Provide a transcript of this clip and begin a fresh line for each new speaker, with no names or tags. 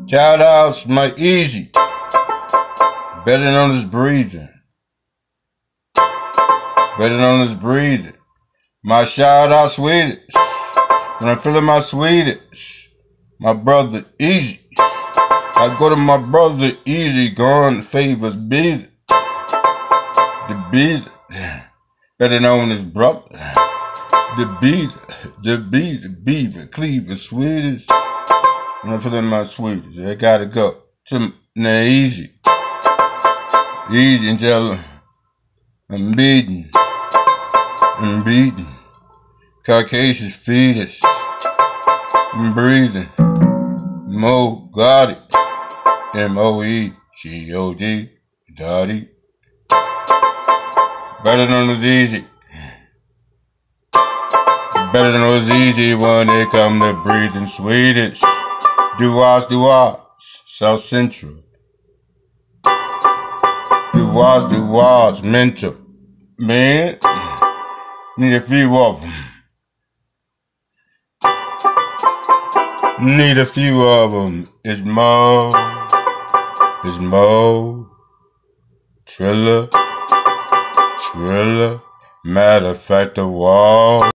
Shout outs, my easy. Better known as breathing. Better known as breathing. My shout out sweetest. When I'm feeling my sweetest. My brother Easy. I go to my brother Easy, gone favors beat the beat. Better known as brother. The beaver, Cleveland sweetest. When I'm feeling my sweetest, I gotta go to the Easy. Easy and tell him I'm beating. Caucasian fetus. I'm breathing. Mo got it. MOEGOD. Dotty. Better known as Easy. Better known as Easy when it come to breathing sweetest. Do-wahs, South Central. Do-wahs, mental. Man, need a few of them. Need a few of them. It's Mo. Triller. Matter of fact, the wall.